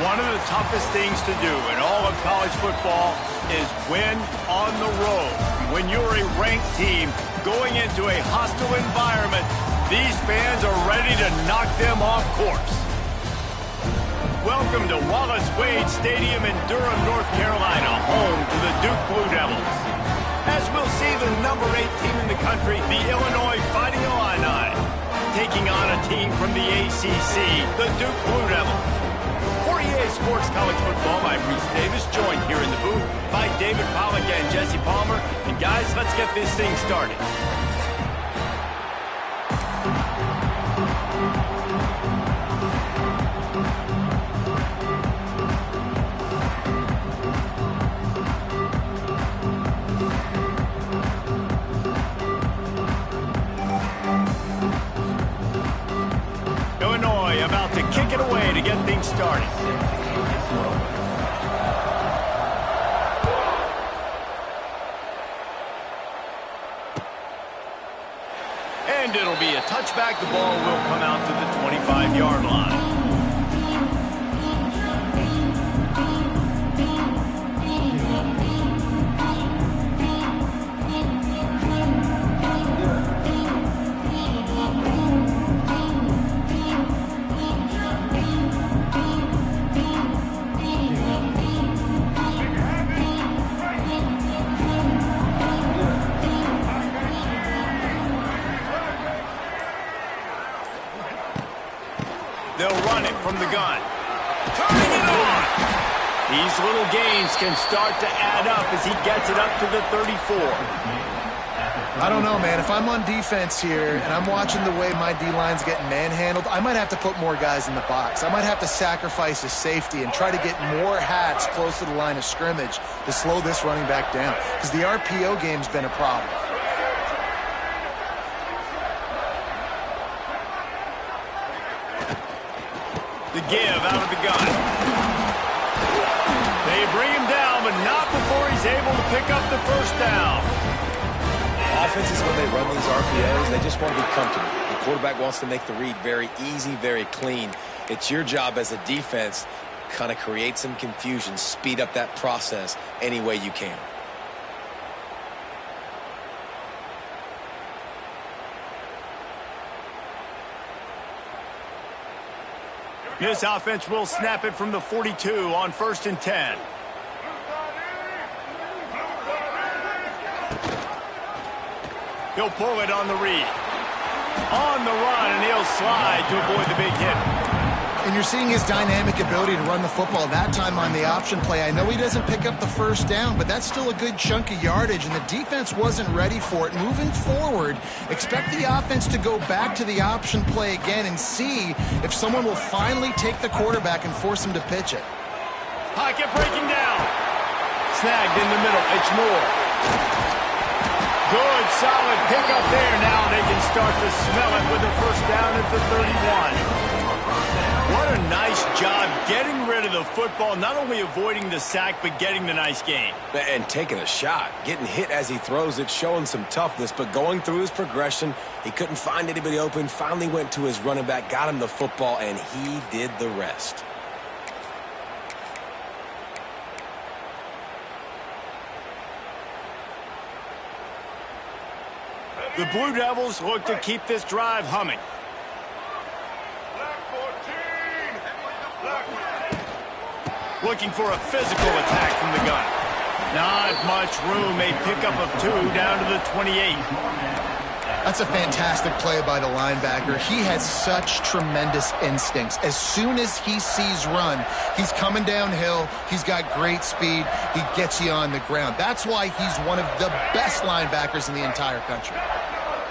One of the toughest things to do in all of college football is win on the road. When you're a ranked team going into a hostile environment, these fans are ready to knock them off course. Welcome to Wallace Wade Stadium in Durham, North Carolina, home to the Duke Blue Devils. As we'll see the number 8 team in the country, the Illinois Fighting Illini, taking on a team from the ACC, the Duke Blue Devils. For EA Sports College Football, I'm Reese Davis, joined here in the booth by David Pollack and Jesse Palmer. And guys, let's get this thing started. Illinois about to kick it away to get things started. And it'll be a touchback. The ball will come out to the 25-yard line. They'll run it from the gun. Turning it on! These little gains can start to add up as he gets it up to the 34. I don't know, man. If I'm on defense here and I'm watching the way my D-line's getting manhandled, I might have to put more guys in the box. I might have to sacrifice his safety and try to get more hats close to the line of scrimmage to slow this running back down, because the RPO game's been a problem. The give out of the gun. They bring him down, but not before he's able to pick up the first down. Offenses, when they run these RPOs, they just want to be comfortable. The quarterback wants to make the read very easy, very clean. It's your job as a defense to kind of create some confusion, speed up that process any way you can. This offense will snap it from the 42 on 1st and 10. He'll pull it on the read. On the run, and he'll slide to avoid the big hit. And you're seeing his dynamic ability to run the football, that time on the option play. I know he doesn't pick up the first down, but that's still a good chunk of yardage, and the defense wasn't ready for it. Moving forward, expect the offense to go back to the option play again and see if someone will finally take the quarterback and force him to pitch it. Pocket breaking down. Snagged in the middle. It's Moore. Good, solid pickup there. Now they can start to smell it with a first down at the 31. What a nice job getting rid of the football, not only avoiding the sack, but getting the nice gain. And taking a shot, getting hit as he throws it, showing some toughness, but going through his progression, he couldn't find anybody open, finally went to his running back, got him the football, and he did the rest. The Blue Devils look to keep this drive humming. Looking for a physical attack from the gun. Not much room. A pickup of 2 down to the 28. That's a fantastic play by the linebacker. He has such tremendous instincts. As soon as he sees run, he's coming downhill. He's got great speed. He gets you on the ground. That's why he's one of the best linebackers in the entire country.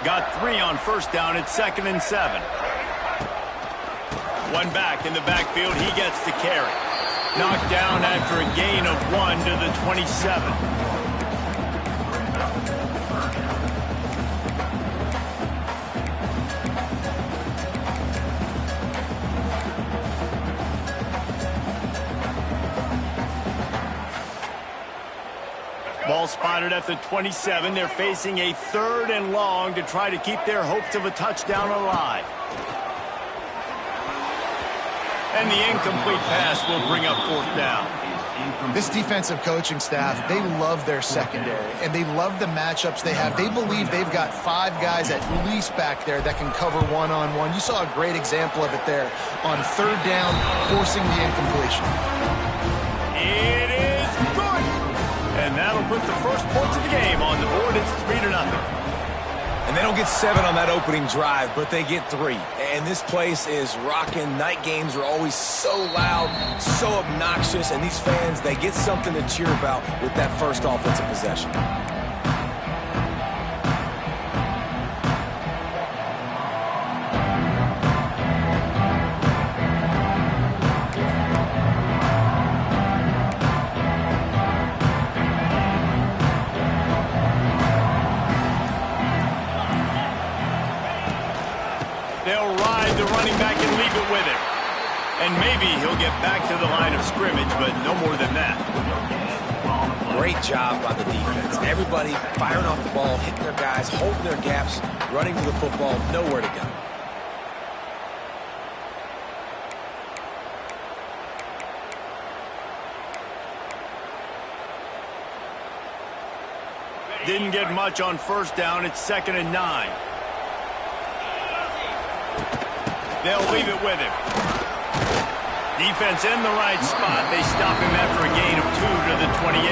Got 3 on first down at 2nd and 7. One back in the backfield. He gets the carry. Knocked down after a gain of 1 to the 27. Ball spotted at the 27. They're facing a 3rd and long to try to keep their hopes of a touchdown alive. And the incomplete pass will bring up 4th down. This defensive coaching staff, they love their secondary, and they love the matchups they have. They believe they've got 5 guys at least back there that can cover one-on-one. You saw a great example of it there on 3rd down, forcing the incompletion. It is good. And that'll put the first points of the game on the board. It's 3-0. And they don't get 7 on that opening drive, but they get 3. And this place is rocking. Night games are always so loud, so obnoxious, and these fans, they get something to cheer about with that first offensive possession. They'll ride the running back and leave it with him. And maybe he'll get back to the line of scrimmage, but no more than that. Great job by the defense. Everybody firing off the ball, hitting their guys, holding their gaps, running to the football, nowhere to go. Didn't get much on 1st down. It's 2nd and 9. They'll leave it with him. Defense in the right spot. They stop him after a gain of 2 to the 28.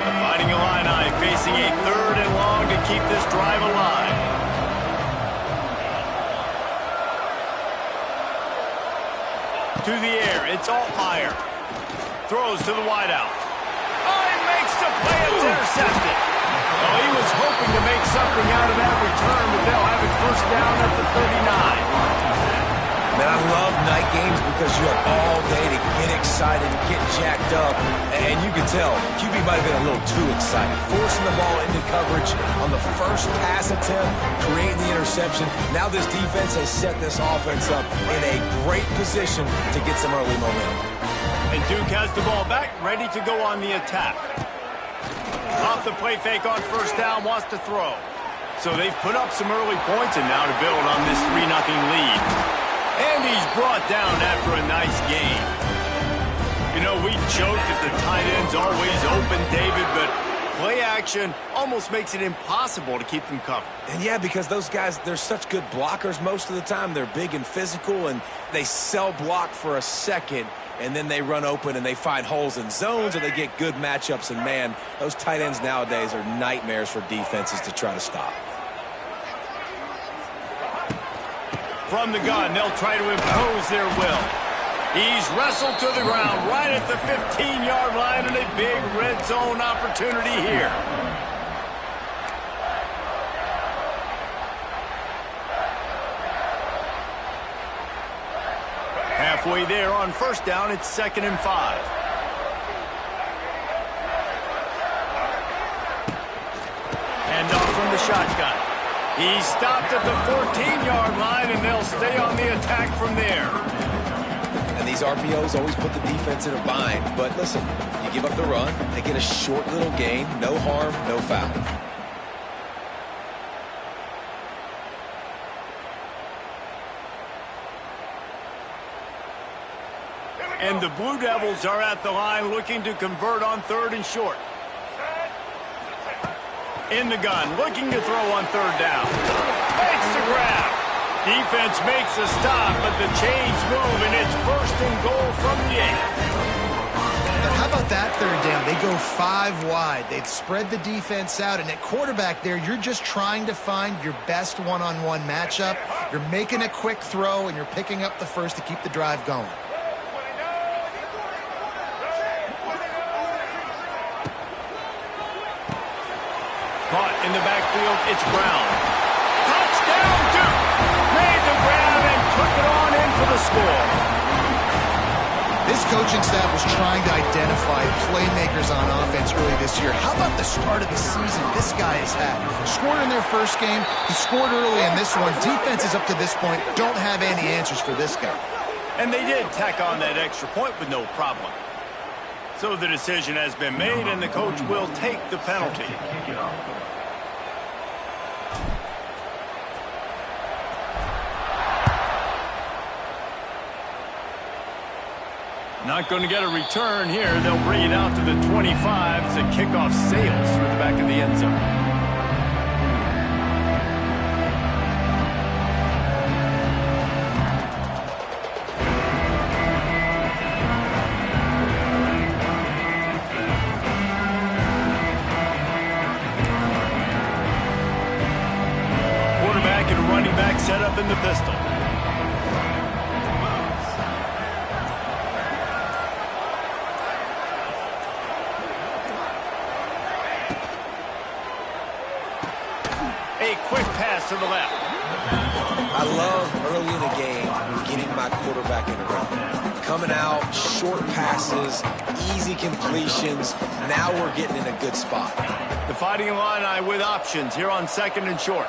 The Fighting Illini facing a 3rd and long to keep this drive alive. To the air, it's Altmaier. Throws to the wideout. Oh, he makes the play. It's intercepted. Well, he was hoping to make something out of that return, but they'll have it 1st down at the 39. Man, I love night games because you have all day to get excited, get jacked up, and you can tell QB might have been a little too excited. Forcing the ball into coverage on the first pass attempt, creating the interception. Now this defense has set this offense up in a great position to get some early momentum. And Duke has the ball back, ready to go on the attack. Off the play fake on 1st down, wants to throw. So they've put up some early points, and now to build on this 3-0 lead. And he's brought down after a nice game. You know, we joke that the tight end's always open, David, but play action almost makes it impossible to keep them covered. And yeah, because those guys, they're such good blockers most of the time. They're big and physical, and they sell block for a second, and then they run open and they find holes in zones, or they get good matchups. And man, those tight ends nowadays are nightmares for defenses to try to stop. From the gun, they'll try to impose their will. He's wrestled to the ground right at the 15-yard line, and a big red zone opportunity here. Halfway there on 1st down, it's 2nd and 5. And off from the shotgun. He's stopped at the 14-yard line, and they'll stay on the attack from there. And these RPOs always put the defense in a bind. But listen, you give up the run, they get a short little gain, no harm, no foul. And the Blue Devils are at the line looking to convert on 3rd and short. In the gun, looking to throw on 3rd down. Makes the grab. Defense makes a stop, but the chains move, and it's 1st and goal from the 8. But how about that 3rd down? They go 5 wide. They've spread the defense out, and at quarterback there, you're just trying to find your best one-on-one matchup. You're making a quick throw, and you're picking up the first to keep the drive going. Caught in the backfield, it's Brown. Touchdown, Duke! Made the grab and took it on in for the score. This coaching staff was trying to identify playmakers on offense early this year. How about the start of the season this guy has had? Scored in their first game. He scored early in this one. Defenses up to this point don't have any answers for this guy. And they did tack on that extra point with no problem. So the decision has been made, and the coach will take the penalty. Not going to get a return here. They'll bring it out to the 25 as the kickoff sails through the back of the end zone. Quarterback and running back set up in the pistol. A quick pass to the left. I love early in the game getting my quarterback in the run. Coming out, short passes, easy completions. Now we're getting in a good spot. The Fighting Illini with options here on 2nd and short.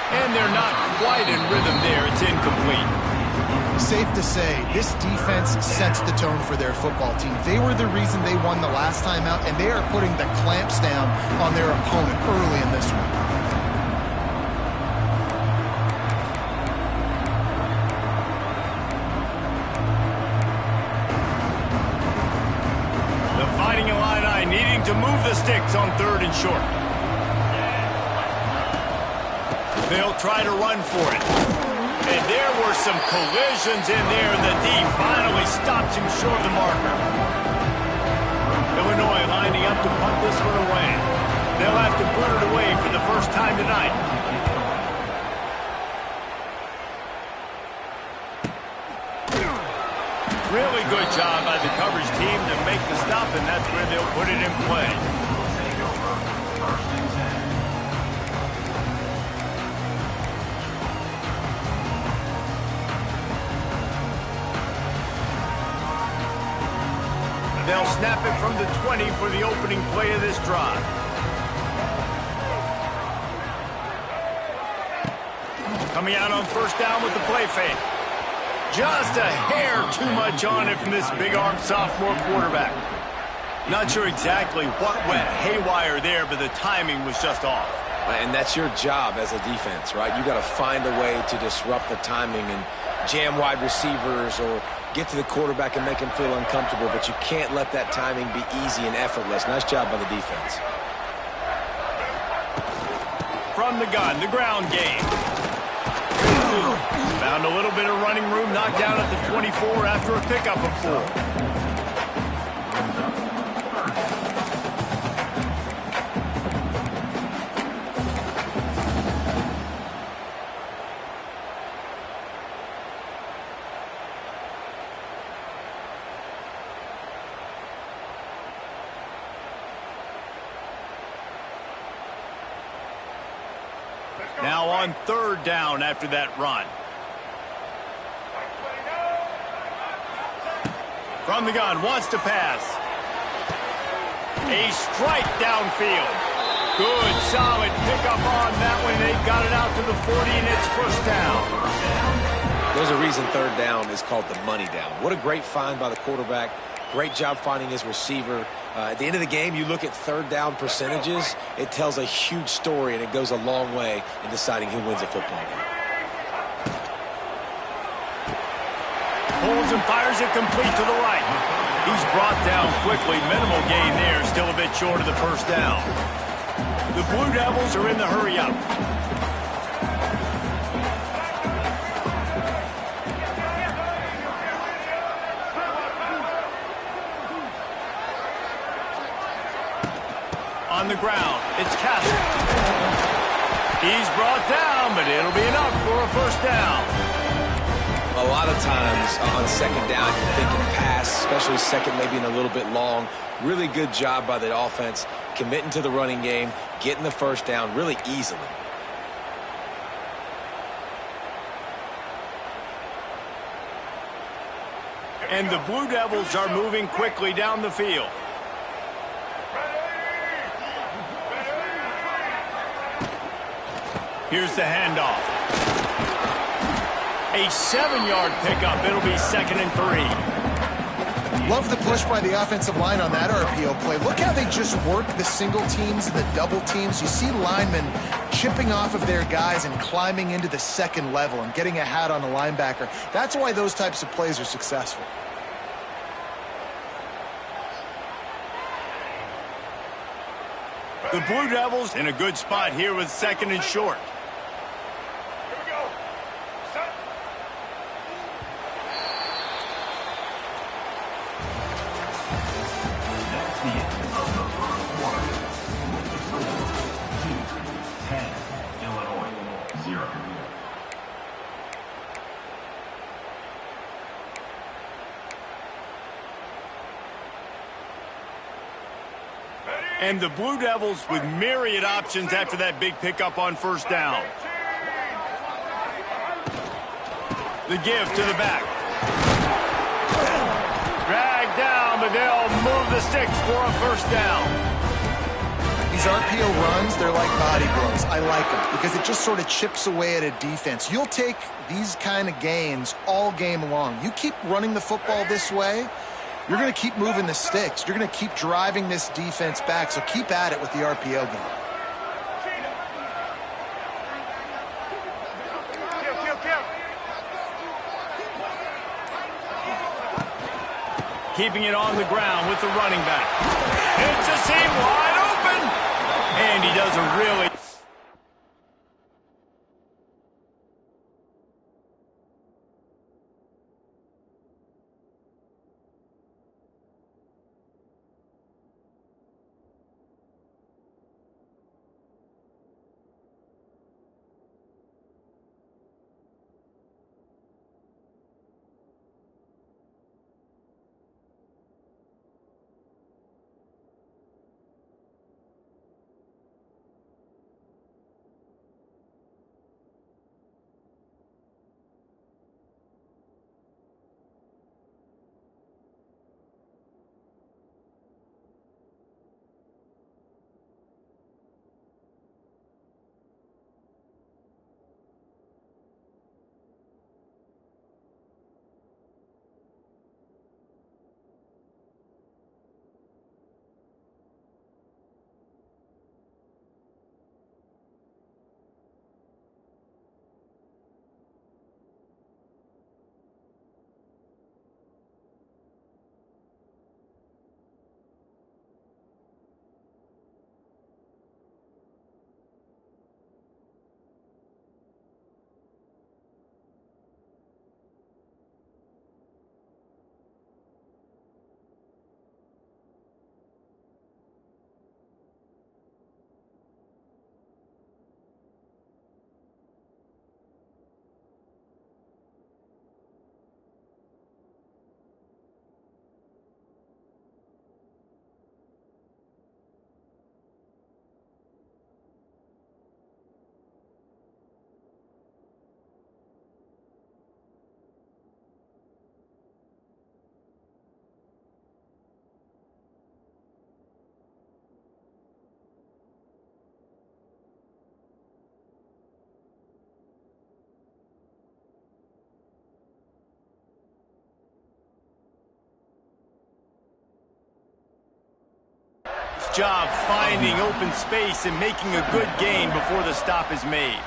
And they're not quite in rhythm there. It's incomplete. Safe to say, this defense sets the tone for their football team. They were the reason they won the last time out, and they are putting the clamps down on their opponent early in this one. The Fighting Illini needing to move the sticks on 3rd and short. They'll try to run for it. And there were some collisions in there, and the D finally stops him short of the marker. Illinois lining up to punt this one away. They'll have to put it away for the first time tonight. Really good job by the coverage team to make the stop, and that's where they'll put it in play. They'll snap it from the 20 for the opening play of this drive. Coming out on 1st down with the play fake. Just a hair too much on it from this big-armed sophomore quarterback. Not sure exactly what went haywire there, but the timing was just off. And that's your job as a defense, right? You got to find a way to disrupt the timing and jam wide receivers or get to the quarterback and make him feel uncomfortable, but you can't let that timing be easy and effortless. Nice job by the defense. From the gun, the ground game. Found a little bit of running room, knocked down at the 24 after a pickup of 4. Now on 3rd down after that run. From the gun, wants to pass. A strike downfield. Good, solid pickup on that one. They've got it out to the 40, and it's 1st down. There's a reason 3rd down is called the money down. What a great find by the quarterback. Great job finding his receiver. At the end of the game, you look at 3rd down percentages. It tells a huge story, and it goes a long way in deciding who wins a football game. Pulls and fires it complete to the right. He's brought down quickly. Minimal gain there. Still a bit short of the 1st down. The Blue Devils are in the hurry-up. On the ground, it's Castle. He's brought down, but it'll be enough for a 1st down. A lot of times on 2nd down, you're thinking pass, especially 2nd, maybe in a little bit long. Really good job by the offense, committing to the running game, getting the 1st down really easily. And the Blue Devils are moving quickly down the field. Here's the handoff. A A 7-yard pickup. It'll be 2nd and 3. Love the push by the offensive line on that RPO play. Look how they just work the single teams and the double teams. You see linemen chipping off of their guys and climbing into the second level and getting a hat on a linebacker. That's why those types of plays are successful. The Blue Devils in a good spot here with 2nd and short. And the Blue Devils with myriad options after that big pickup on 1st down. The give to the back. Dragged down, but they'll move the sticks for a 1st down. These RPO runs, they're like body blows. I like them because it just sort of chips away at a defense. You'll take these kind of gains all game long. You keep running the football this way, you're going to keep moving the sticks. You're going to keep driving this defense back, so keep at it with the RPO game. Keeping it on the ground with the running back. It's a seam wide open. And he does a really... job finding open space and making a good gain before the stop is made.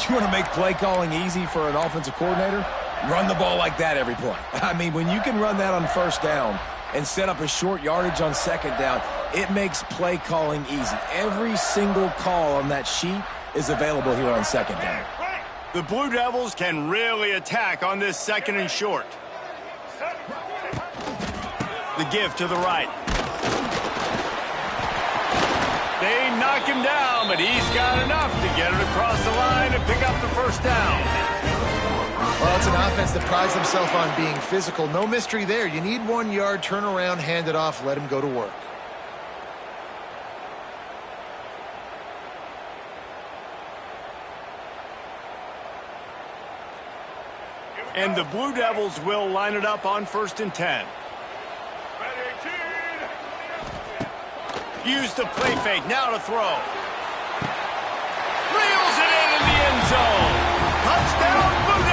You want to make play calling easy for an offensive coordinator? Run the ball like that every play. I mean, when you can run that on 1st down and set up a short yardage on 2nd down, it makes play calling easy. Every single call on that sheet is available here on 2nd down. The Blue Devils can really attack on this 2nd and short. The give to the right. They knock him down, but he's got enough to get it across the line and pick up the 1st down. Well, it's an offense that prides themselves on being physical. No mystery there. You need 1 yard, turn around, hand it off, let him go to work. And the Blue Devils will line it up on 1st and 10. Use the play fake, now to throw. Reels it in the end zone. Touchdown, Blue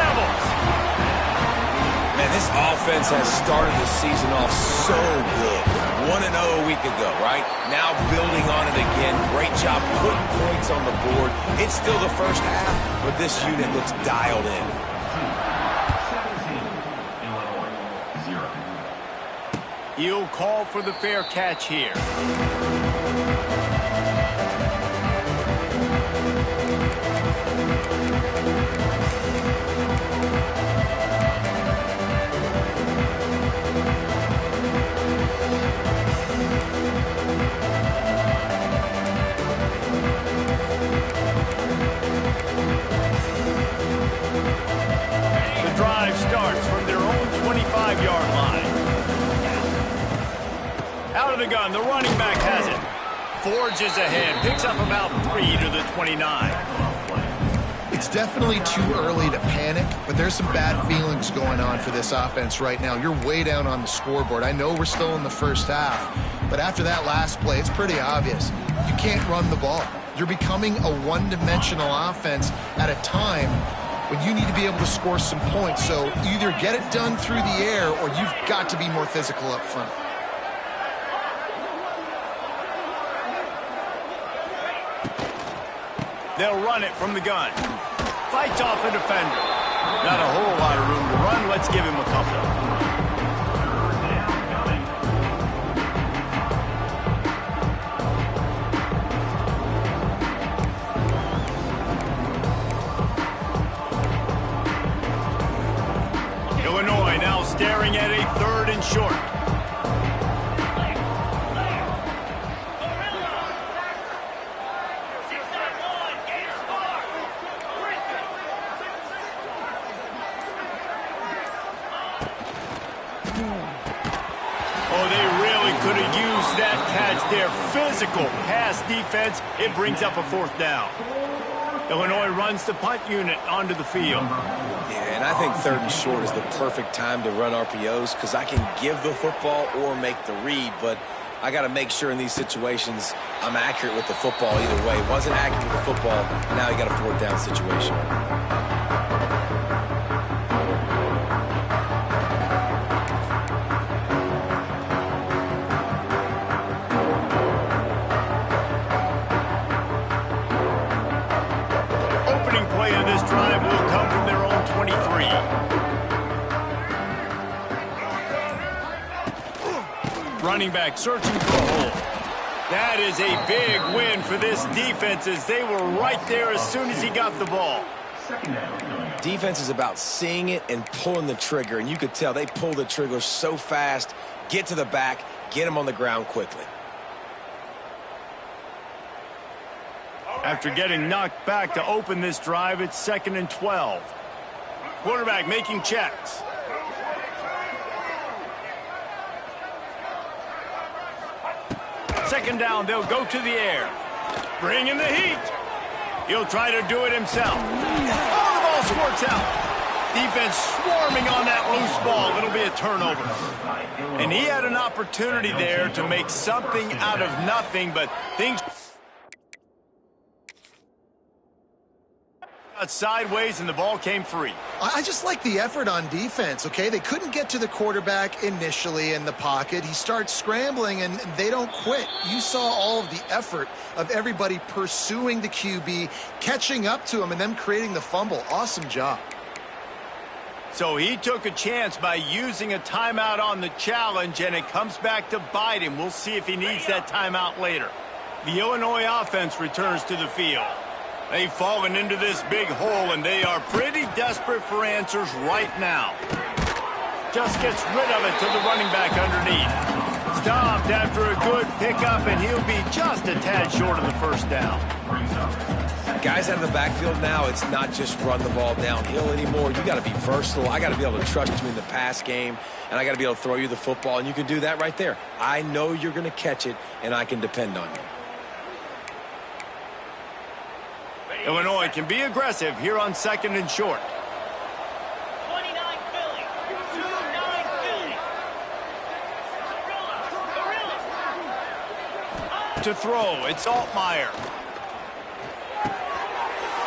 This offense has started the season off so good. 1-0 a week ago, right? Now building on it again. Great job putting points on the board. It's still the first half, but this unit looks dialed in. He'll call for the fair catch here. Starts from their own 25-yard line. Out of the gun, the running back has it. Forges ahead, picks up about 3 to the 29. It's definitely too early to panic, but there's some bad feelings going on for this offense right now. You're way down on the scoreboard. I know we're still in the first half, but after that last play, it's pretty obvious. You can't run the ball. You're becoming a one-dimensional offense at a time when you need to be able to score some points. So either get it done through the air or you've got to be more physical up front. They'll run it from the gun. Fights off a defender. Not a whole lot of room to run. Let's give him a couple. Illinois now staring at a 3rd and short. Oh, they really could have used that catch there. Physical pass defense. It brings up a 4th down. Illinois runs the punt unit onto the field. Yeah, and I think 3rd and short is the perfect time to run RPOs because I can give the football or make the read, but I got to make sure in these situations I'm accurate with the football either way. Wasn't accurate with the football, now you got a 4th down situation. Drive will come from their own 23. Running back searching for a hole. That is a big win for this defense as they were right there as soon as he got the ball. Defense is about seeing it and pulling the trigger, and you could tell they pull the trigger so fast, get to the back, get him on the ground quickly. After getting knocked back to open this drive, it's 2nd and 12. Quarterback making checks. Second down, they'll go to the air. Bring in the heat. He'll try to do it himself. Oh, the ball squirts out. Defense swarming on that loose ball. It'll be a turnover. And he had an opportunity there to make something out of nothing, but things sideways and the ball came free. I just like the effort on defense, okay? They couldn't get to the quarterback initially in the pocket. He starts scrambling and they don't quit. You saw all of the effort of everybody pursuing the QB, catching up to him, and them creating the fumble. Awesome job. So he took a chance by using a timeout on the challenge, and it comes back to bite him. We'll see if he needs that timeout later. The Illinois offense returns to the field. They've fallen into this big hole, and they are pretty desperate for answers right now. Just gets rid of it to the running back underneath. Stopped after a good pickup, and he'll be just a tad short of the 1st down. Guys out of the backfield now, it's not just run the ball downhill anymore. You got to be versatile. I got to be able to trust you in the pass game, and I got to be able to throw you the football, and you can do that right there. I know you're going to catch it, and I can depend on you. Illinois can be aggressive here on 2nd and short. 29 Philly. 29 Philly. To throw, it's Altmaier.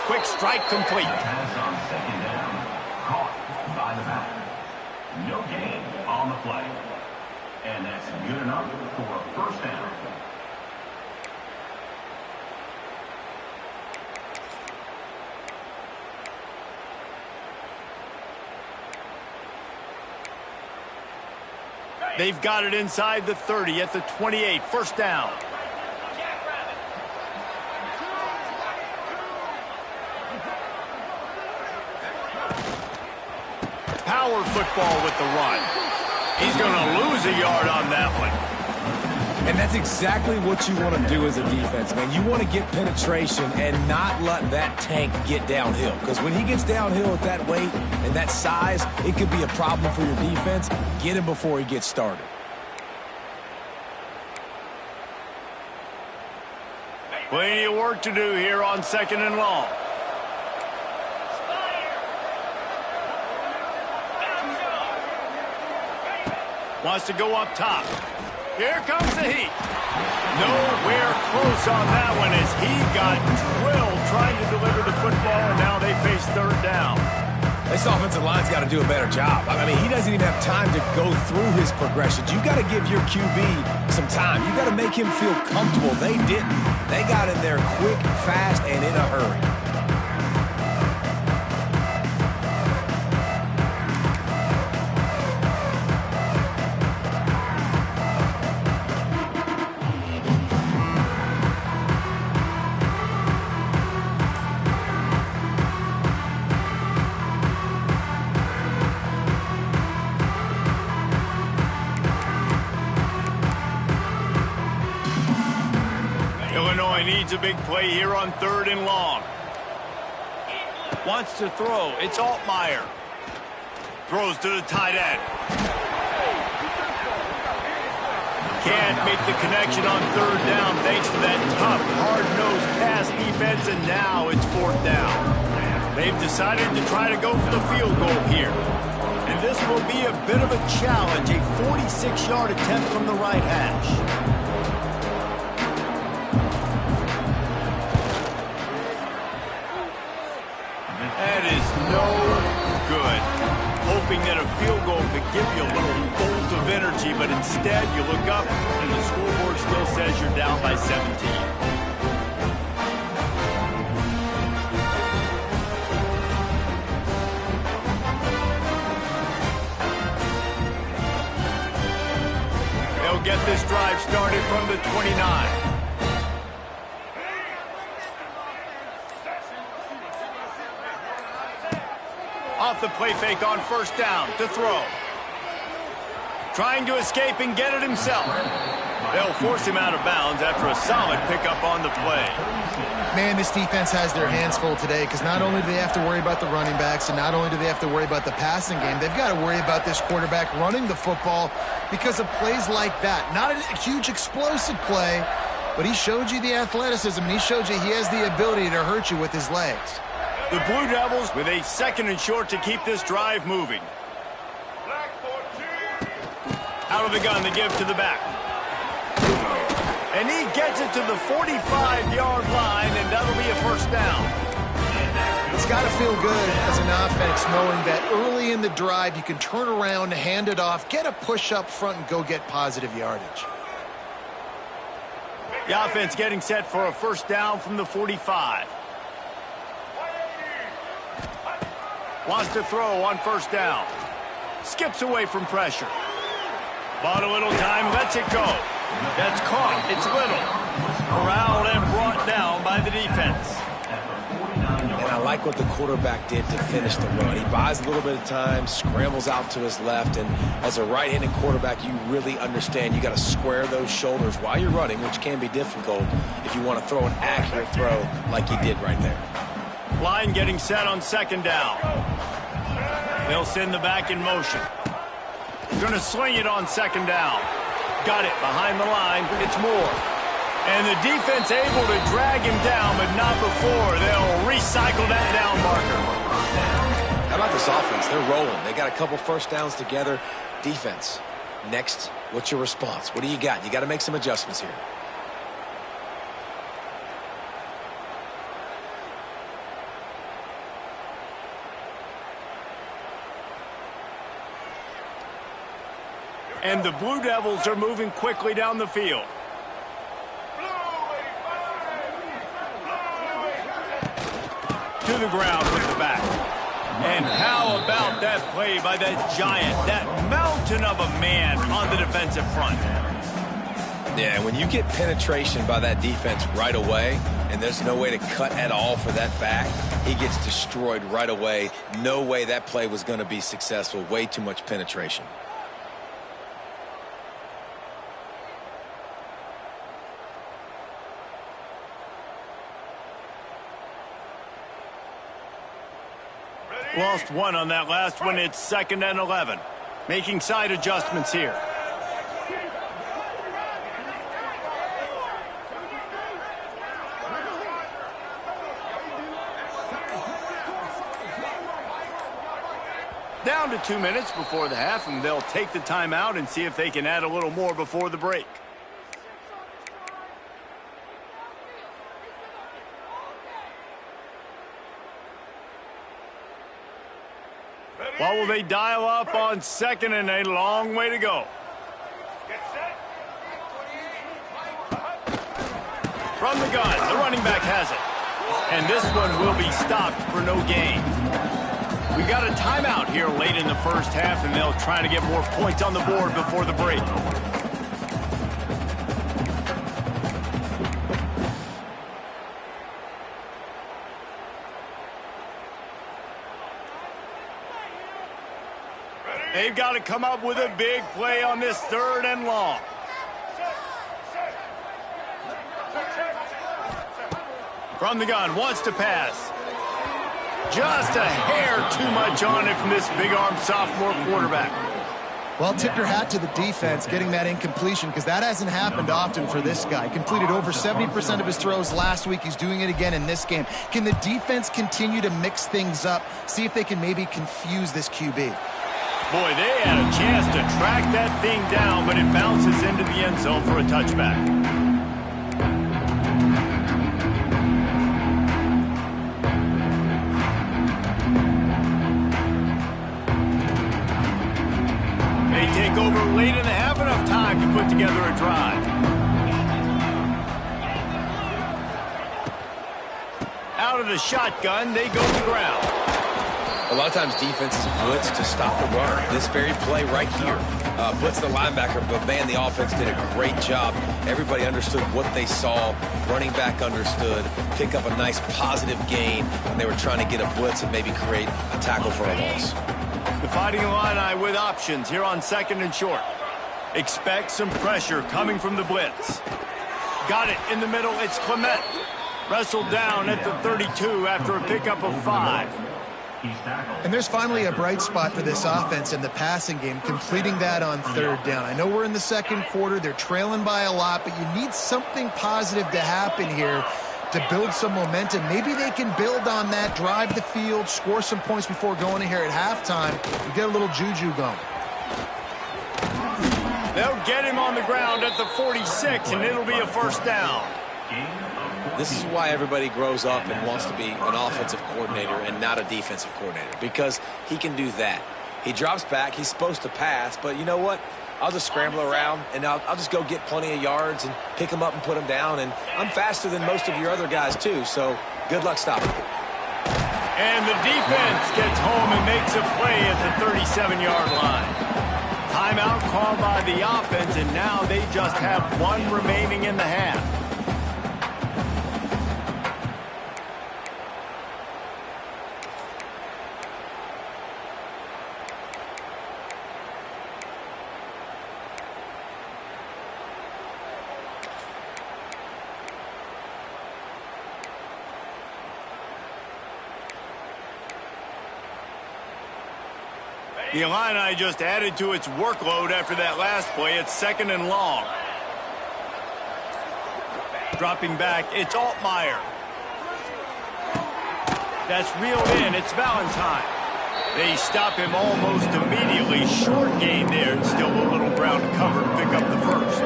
Quick strike complete. No gain on the play. And that's good enough for a first down. They've got it inside the 30 at the 28. First down. Power football with the run. He's going to lose a yard on that one. And that's exactly what you want to do as a defense, man. You want to get penetration and not let that tank get downhill. Because when he gets downhill at that weight and that size, it could be a problem for your defense. Get him before he gets started. Plenty of work to do here on 2nd and long. Wants to go up top. Here comes the heat. Nowhere close on that one as he got drilled trying to deliver the football, and now they face 3rd down. This offensive line's got to do a better job. I mean, he doesn't even have time to go through his progressions. You got to give your QB some time. You got to make him feel comfortable. They didn't. They got in there quick, fast, and in a hurry. Illinois needs a big play here on 3rd and long. Wants to throw. It's Altmaier. Throws to the tight end. Can't make the connection on 3rd down thanks to that tough, hard-nosed pass defense, and now it's 4th down. They've decided to try to go for the field goal here. And this will be a bit of a challenge, a 46-yard attempt from the right hash. That is no good. Hoping that a field goal could give you a little bolt of energy, but instead you look up and the scoreboard still says you're down by 17. They'll get this drive started from the 29. Off the play fake on 1st down to throw. Trying to escape and get it himself. They'll force him out of bounds after a solid pickup on the play. Man, this defense has their hands full today because not only do they have to worry about the running backs and not only do they have to worry about the passing game, they've got to worry about this quarterback running the football because of plays like that. Not a huge explosive play, but he showed you the athleticism and he showed you he has the ability to hurt you with his legs. The Blue Devils with a 2nd and short to keep this drive moving. Out of the gun to give to the back. And he gets it to the 45-yard line, and that'll be a 1st down. It's got to feel good as an offense knowing that early in the drive you can turn around, hand it off, get a push up front, and go get positive yardage. The offense getting set for a 1st down from the 45. Wants to throw on 1st down. Skips away from pressure. Bought a little time, lets it go. That's caught. It's Little. Corralled and brought down by the defense. And I like what the quarterback did to finish the run. He buys a little bit of time, scrambles out to his left, and as a right-handed quarterback, you really understand you got to square those shoulders while you're running, which can be difficult if you want to throw an accurate throw like he did right there. Line getting set on 2nd down. They'll send the back in motion. Going to swing it on 2nd down. Got it behind the line. It's Moore. And the defense able to drag him down, but not before. They'll recycle that down marker. How about this offense? They're rolling. They got a couple 1st downs together. Defense. Next, what's your response? What do you got? You got to make some adjustments here. And the Blue Devils are moving quickly down the field. To the ground with the back. And how about that play by that giant, that mountain of a man on the defensive front? Yeah, when you get penetration by that defense right away, and there's no way to cut at all for that back, he gets destroyed right away. No way that play was going to be successful. Way too much penetration. Lost one on that last one. It's 2nd and 11. Making side adjustments here. Down to 2 minutes before the half, and they'll take the timeout and see if they can add a little more before the break. What will they dial up on 2nd and a long way to go? From the gun, the running back has it. And this one will be stopped for no gain. We got a timeout here late in the first half, and they'll try to get more points on the board before the break. They've got to come up with a big play on this 3rd and long. From the gun, wants to pass. Just a hair too much on it from this big-armed sophomore quarterback. Well, tip your hat to the defense getting that incompletion, because that hasn't happened often for this guy. Completed over 70% of his throws last week. He's doing it again in this game. Can the defense continue to mix things up, see if they can maybe confuse this QB? Boy, they had a chance to track that thing down, but it bounces into the end zone for a touchback. They take over late and have enough time to put together a drive. Out of the shotgun, they go to the ground. A lot of times defenses blitz to stop the run. This very play right here blitz the linebacker, but man, the offense did a great job. Everybody understood what they saw. Running back understood. Pick up a nice positive gain when they were trying to get a blitz and maybe create a tackle for a loss. The Fighting Illini with options here on 2nd and short. Expect some pressure coming from the blitz. Got it in the middle. It's Clement. Wrestled down at the 32 after a pickup of 5. And there's finally a bright spot for this offense in the passing game, completing that on 3rd down. I know we're in the 2nd quarter. They're trailing by a lot, but you need something positive to happen here to build some momentum. Maybe they can build on that, drive the field, score some points before going in here at halftime, and get a little juju going. They'll get him on the ground at the 46, and it'll be a 1st down. This is why everybody grows up and wants to be an offensive coordinator and not a defensive coordinator, because he can do that. He drops back. He's supposed to pass, but you know what? I'll just scramble around, and I'll just go get plenty of yards and pick them up and put them down, and I'm faster than most of your other guys, too, so good luck stopping. And the defense gets home and makes a play at the 37-yard line. Timeout called by the offense, and now they just have one remaining in the half. The Illini just added to its workload after that last play. It's 2nd and long. Dropping back, it's Altmaier. That's reeled in, it's Valentine. They stop him almost immediately. Short gain there, and still a little ground to cover to pick up the 1st.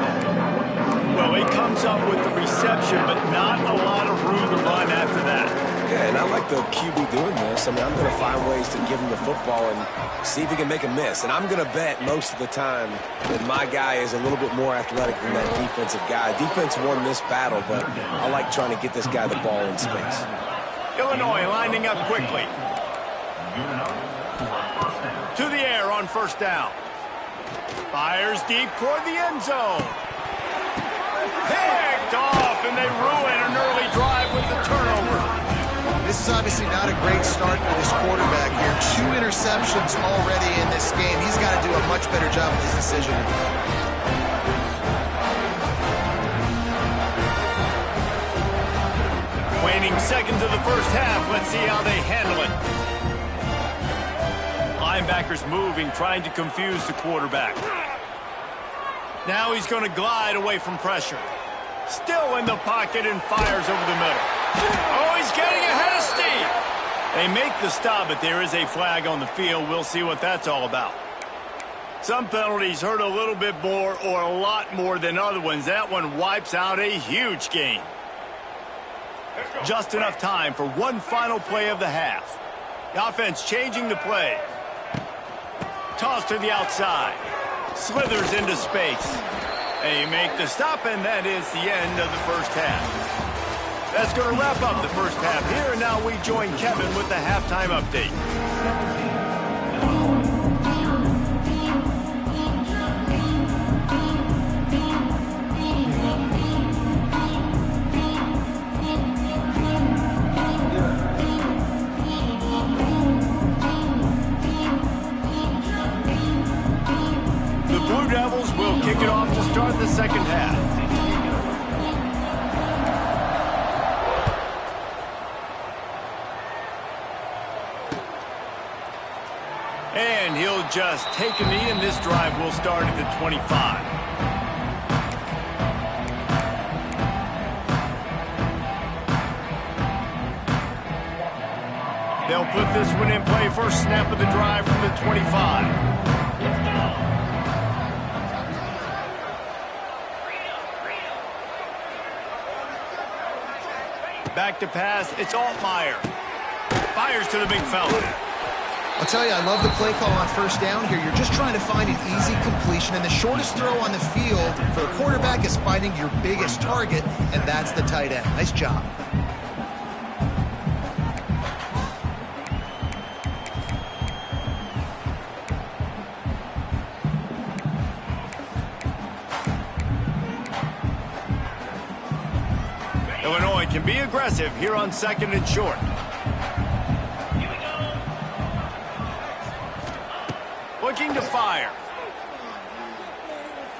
Well, he comes up with the reception, but not a lot of room to run after that. Yeah, And I like the QB doing this. I mean, I'm going to find ways to give him the football and see if he can make a miss. And I'm going to bet most of the time that my guy is a little bit more athletic than that defensive guy. Defense won this battle, but I like trying to get this guy the ball in space. Illinois lining up quickly. To the air on first down. Fires deep toward the end zone. Picked off, and they ruin an early drive with the turnover. This is obviously not a great start for this quarterback here. 2 interceptions already in this game. He's got to do a much better job of his decision. Waning seconds of the first half. Let's see how they handle it. Linebackers moving, trying to confuse the quarterback. Now he's going to glide away from pressure. Still in the pocket and fires over the middle. Oh, he's getting ahead of steam. They make the stop, but there is a flag on the field. We'll see what that's all about. Some penalties hurt a little bit more or a lot more than other ones. That one wipes out a huge game. Just enough time for one final play of the half. The offense changing the play. Toss to the outside. Slithers into space. They make the stop, and that is the end of the first half. That's going to wrap up the first half here, and now we join Kevin with the halftime update. Devils will kick it off to start the second half. And he'll just take a knee, and this drive will start at the 25. They'll put this one in play. First snap of the drive from the 25. Back to pass, it's Altmaier. Fires to the big fella. I'll tell you, I love the play call on first down here. You're just trying to find an easy completion, and the shortest throw on the field for the quarterback is finding your biggest target, and that's the tight end. Nice job. Illinois can be aggressive here on second and short. Looking to fire.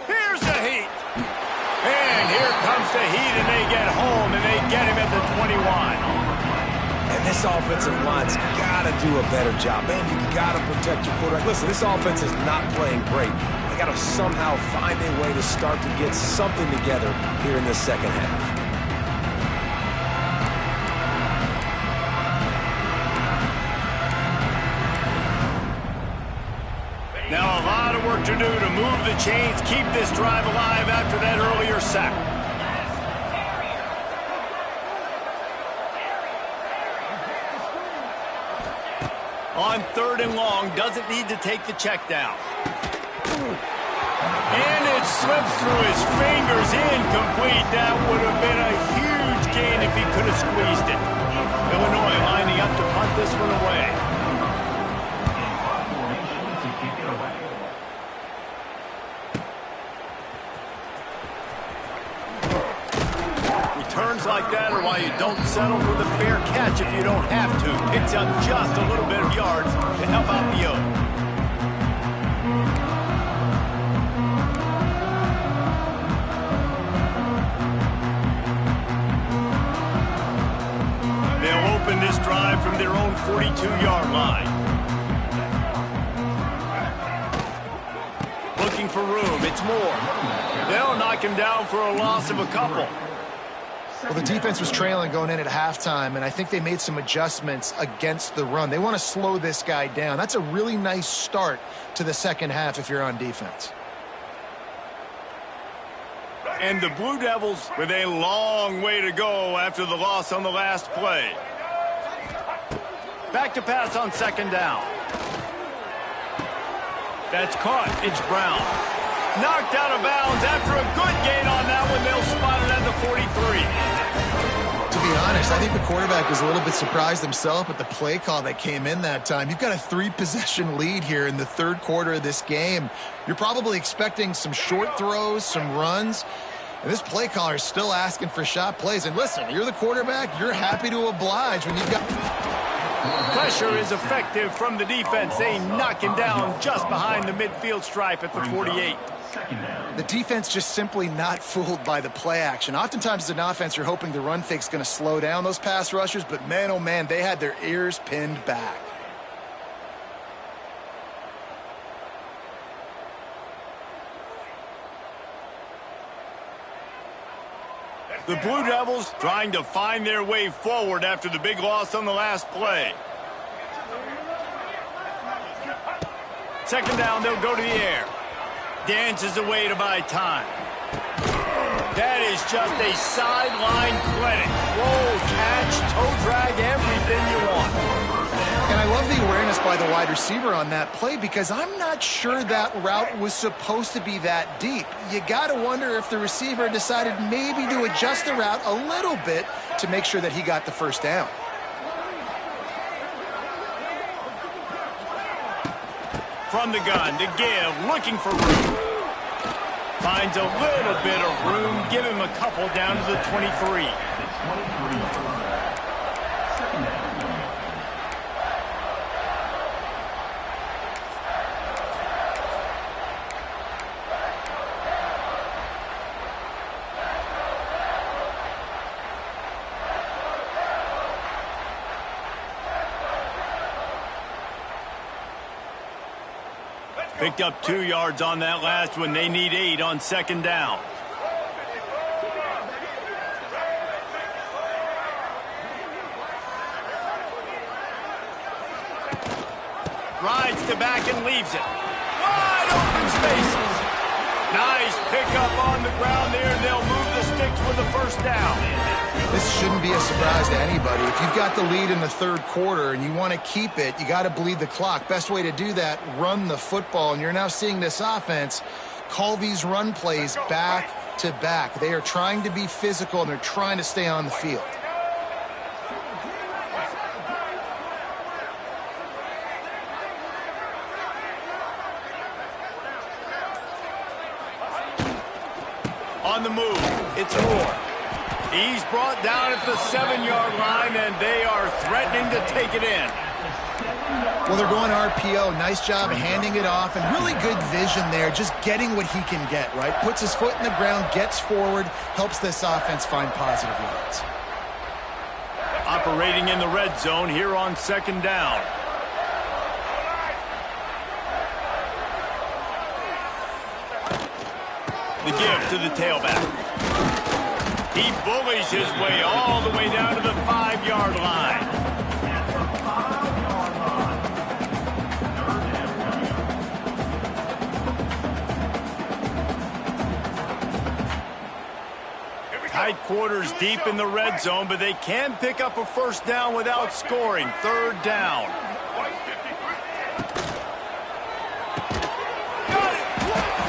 Here's the heat. And here comes the heat, and they get home, and they get him at the 21. And this offensive line's got to do a better job. Man, you got to protect your quarterback. Listen, this offense is not playing great. They got to somehow find a way to start to get something together here in the second half. Now a lot of work to do to move the chains, keep this drive alive after that earlier sack. On third and long, doesn't need to take the check down. And it slips through his fingers, incomplete. That would have been a huge gain if he could have squeezed it. Illinois lining up to punt this one away. Returns like that are why you don't settle for the fair catch if you don't have to. Picks up just a little bit of yards to help out the O. They'll open this drive from their own 42-yard line. Looking for room. It's Moore. They'll knock him down for a loss of a couple. Well, the defense was trailing going in at halftime, and I think they made some adjustments against the run. They want to slow this guy down. That's a really nice start to the second half if you're on defense. And the Blue Devils with a long way to go after the loss on the last play. Back to pass on second down. That's caught. It's Brown. Knocked out of bounds after a good gain on that one. They'll spot it at the 43. To be honest, I think the quarterback was a little bit surprised himself at the play call that came in that time. You've got a 3-possession lead here in the third quarter of this game. You're probably expecting some short throws, some runs. And this play caller is still asking for shot plays. And listen, you're the quarterback. You're happy to oblige when you've got... Pressure is effective from the defense. They knock him down just behind the midfield stripe at the 48. The defense just simply not fooled by the play action. Oftentimes as an offense, you're hoping the run fake's going to slow down those pass rushers, but man, oh man, they had their ears pinned back. The Blue Devils trying to find their way forward after the big loss on the last play. Second down, they'll go to the air. Dances away to buy time. That is just a sideline clinic. Roll, catch, toe drag, everything you want. And I love the awareness by the wide receiver on that play because I'm not sure that route was supposed to be that deep. You got to wonder if the receiver decided maybe to adjust the route a little bit to make sure that he got the first down. From the gun to give, looking for room. Finds a little bit of room, give him a couple down to the 23. Picked up 2 yards on that last one. They need 8 on second down. Rides to back and leaves it. Wide open spaces. Nice pickup on the ground there. They'll move the sticks with the first down. This shouldn't be a surprise to anybody. If you've got the lead in the third quarter and you want to keep it, you got to bleed the clock. Best way to do that, run the football. And you're now seeing this offense call these run plays back to back. They are trying to be physical and they're trying to stay on the field. On the move, it's Moore. He's brought down at the 7-yard line, and they are threatening to take it in. Well, they're going RPO. Nice job handing it off, and really good vision there, just getting what he can get, right? Puts his foot in the ground, gets forward, helps this offense find positive yards. Operating in the red zone here on second down. The give to the tailback. He bullies his way all the way down to the 5-yard line. Tight quarters deep in the red zone, but they can pick up a first down without scoring. Third down.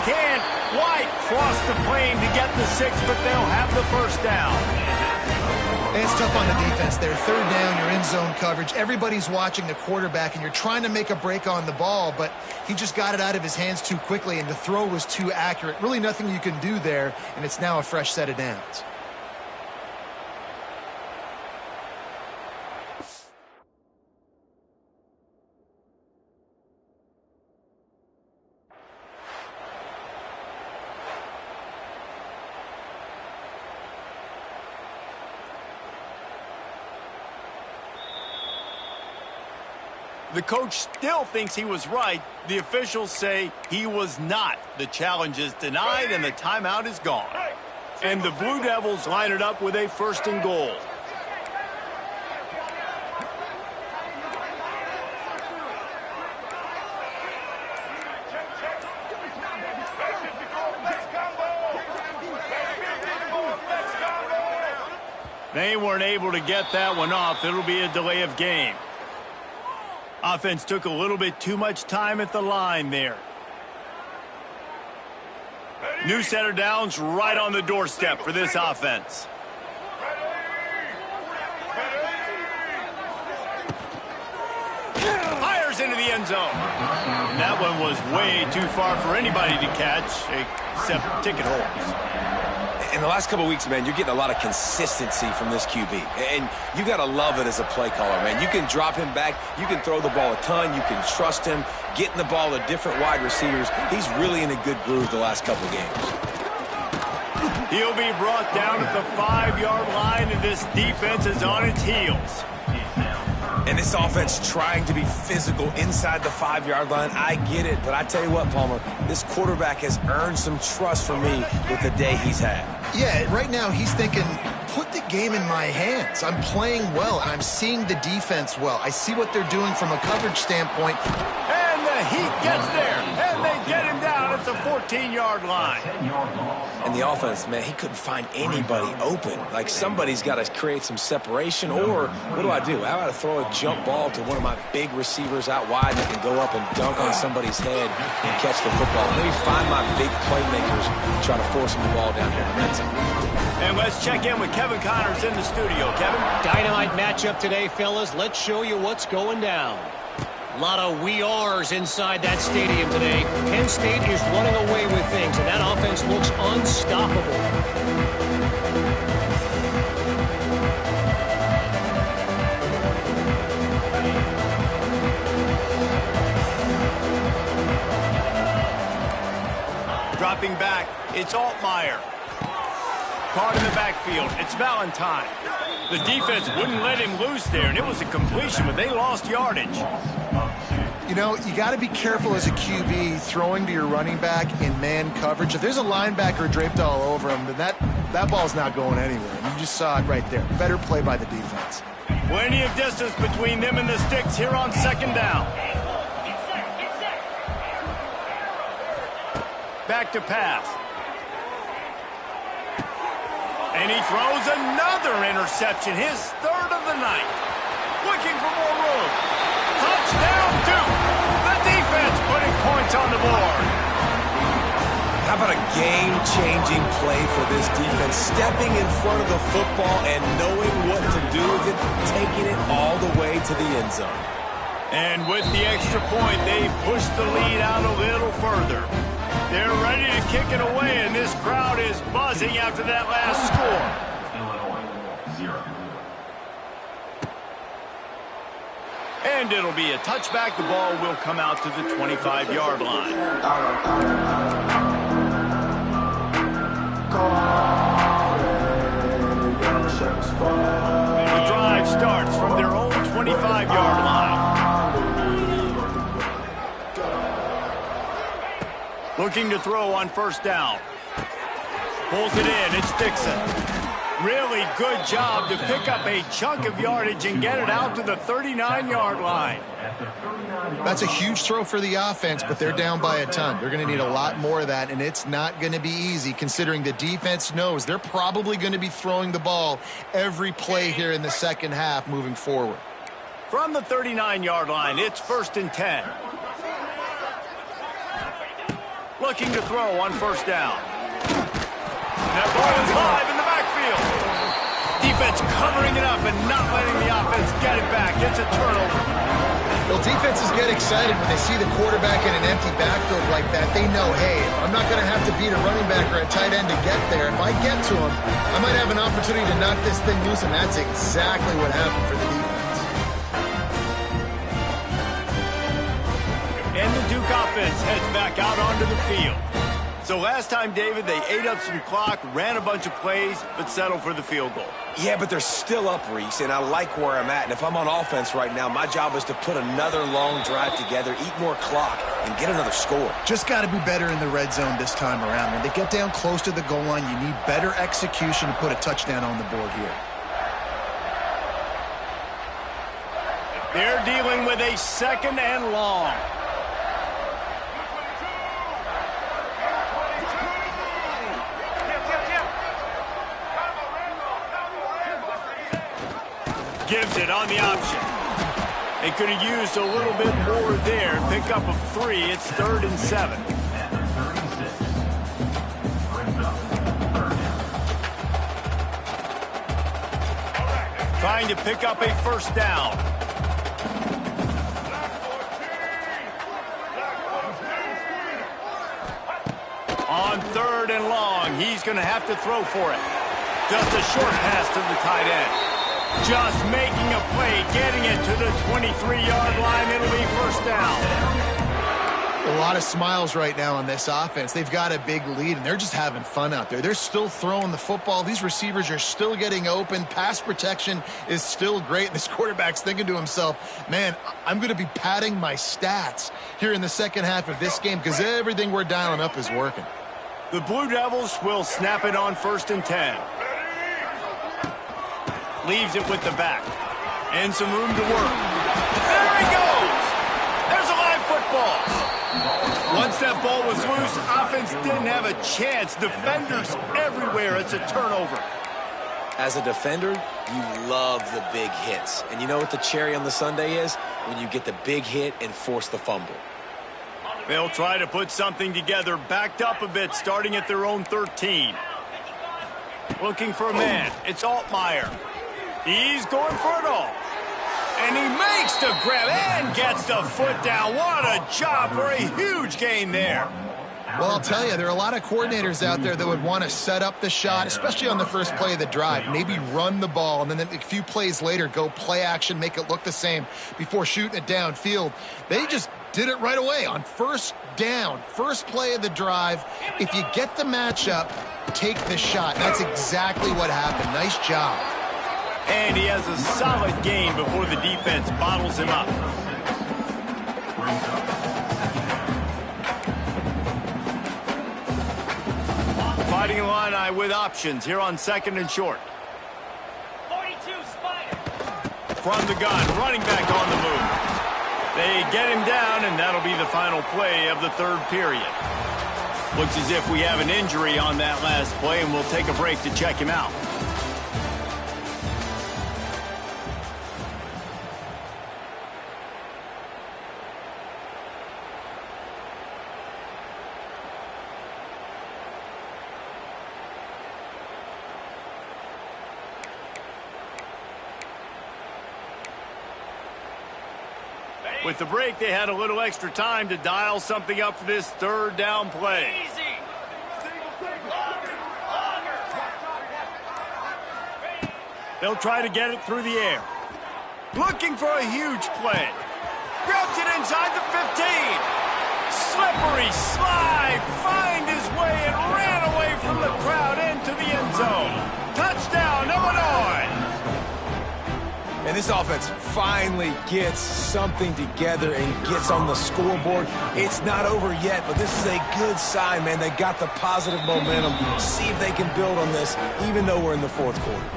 Can't quite cross the plane to get the 6, but they'll have the first down. And it's tough on the defense there. Third down, you're in zone coverage. Everybody's watching the quarterback, and you're trying to make a break on the ball, but he just got it out of his hands too quickly, and the throw was too accurate. Really nothing you can do there, and it's now a fresh set of downs. The coach still thinks he was right. The officials say he was not. The challenge is denied and the timeout is gone. And the Blue Devils line it up with a 1st and goal. They weren't able to get that one off. It'll be a delay of game. Offense took a little bit too much time at the line there. New set of downs right on the doorstep for this offense. Fires into the end zone. And that one was way too far for anybody to catch, except ticket holders. In the last couple of weeks, man, you're getting a lot of consistency from this QB. And you got to love it as a play caller, man. You can drop him back. You can throw the ball a ton. You can trust him, getting the ball to different wide receivers. He's really in a good groove the last couple of games. He'll be brought down at the 5-yard line, and this defense is on its heels. And this offense trying to be physical inside the 5-yard line. I get it, but I tell you what, Palmer, this quarterback has earned some trust from me with the day he's had. Yeah, right now he's thinking, put the game in my hands. I'm playing well, and I'm seeing the defense well. I see what they're doing from a coverage standpoint. And the heat gets there, and they get him down at the 14-yard line. And the offense, man, he couldn't find anybody open. Like, somebody's got to create some separation, or what do? How about I throw a jump ball to one of my big receivers out wide that can go up and dunk on somebody's head and catch the football? Maybe find my big playmakers and try to force them the ball down here in the red zone. And let's check in with Kevin Connors in the studio. Kevin? Dynamite matchup today, fellas. Let's show you what's going down. A lot of we ares inside that stadium today. Penn State is running away with things, and that offense looks unstoppable. Dropping back, it's Altmaier. Caught in the backfield, it's Valentine. The defense wouldn't let him loose there, and it was a completion, but they lost yardage. You know, you got to be careful as a QB throwing to your running back in man coverage. If there's a linebacker draped all over him, then that ball's not going anywhere. You just saw it right there. Better play by the defense. Plenty of distance between them and the sticks here on second down. Back to pass. And he throws another interception, his third of the night. Looking for more room. Touchdown, Duke. The defense putting points on the board. How about a game-changing play for this defense? Stepping in front of the football and knowing what to do with it, taking it all the way to the end zone. And with the extra point, they push the lead out a little further. They're ready to kick it away, and this crowd is buzzing after that last score. Illinois, 0. And it'll be a touchback. The ball will come out to the 25-yard line. The drive starts from their own 25-yard line. Looking to throw on first down. Pulls it in. It's Dixon. Really good job to pick up a chunk of yardage and get it out to the 39-yard line. That's a huge throw for the offense, but they're down by a ton. They're going to need a lot more of that, and it's not going to be easy considering the defense knows they're probably going to be throwing the ball every play here in the second half moving forward. From the 39-yard line, it's 1st and 10. Looking to throw on first down. That ball is live in the backfield. Defense covering it up and not letting the offense get it back. It's a turnover. Well, defenses get excited when they see the quarterback in an empty backfield like that. They know, hey, I'm not going to have to beat a running back or a tight end to get there. If I get to him, I might have an opportunity to knock this thing loose, and that's exactly what happened for the defense. And the Duke offense heads back out onto the field. So last time, David, they ate up some clock, ran a bunch of plays, but settled for the field goal. Yeah, but they're still up, Reese, and I like where I'm at. And if I'm on offense right now, my job is to put another long drive together, eat more clock, and get another score. Just got to be better in the red zone this time around. When they get down close to the goal line, you need better execution to put a touchdown on the board here. They're dealing with a 2nd and long. Gives it on the option. They could have used a little bit more there. Pick up of 3. It's 3rd and 7. Trying to pick up a first down. On 3rd and long, he's going to have to throw for it. Just a short pass to the tight end. Just making a play, getting it to the 23-yard line. It'll be first down. A lot of smiles right now on this offense. They've got a big lead, and they're just having fun out there. They're still throwing the football. These receivers are still getting open. Pass protection is still great. This quarterback's thinking to himself, man, I'm going to be padding my stats here in the second half of this game because everything we're dialing up is working. The Blue Devils will snap it on 1st and 10. Leaves it with the back. And some room to work. There he goes! There's a live football! Once that ball was loose, offense didn't have a chance. Defenders everywhere. It's a turnover. As a defender, you love the big hits. And you know what the cherry on the sundae is? When you get the big hit and force the fumble. They'll try to put something together, backed up a bit, starting at their own 13. Looking for a man. It's Altmaier. He's going for it all. And he makes the grab and gets the foot down. What a job for a huge gain there. Well, I'll tell you, there are a lot of coordinators out there that would want to set up the shot, especially on the first play of the drive. Maybe run the ball, and then a few plays later, go play action, make it look the same before shooting it downfield. They just did it right away on first down. First play of the drive. If you get the matchup, take the shot. That's exactly what happened. Nice job. And he has a solid gain before the defense bottles him up. Fighting Illini with options here on 2nd and short. 42 Spider. From the gun, running back on the move. They get him down, and that'll be the final play of the 3rd period. Looks as if we have an injury on that last play, and we'll take a break to check him out. With the break, they had a little extra time to dial something up for this 3rd down play. Easy. They'll try to get it through the air. Looking for a huge play. Grabs it inside the 15. Slippery slide. Find his way and ran away from the crowd into the end zone. Touchdown, Illinois. And this offense finally gets something together and gets on the scoreboard. It's not over yet, but this is a good sign, man. They got the positive momentum. See if they can build on this, even though we're in the 4th quarter.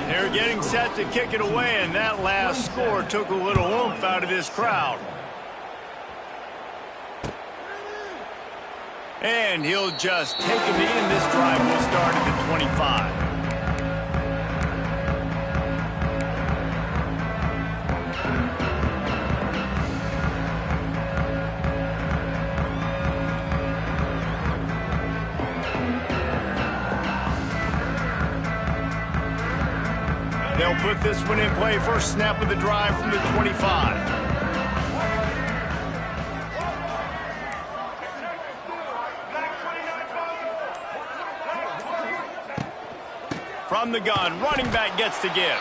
They're getting set to kick it away, and that last score took a little oomph out of this crowd. And he'll just take a knee, and this drive will start at the 25. They'll put this one in play. First snap of the drive from the 25. From the gun, running back gets the give.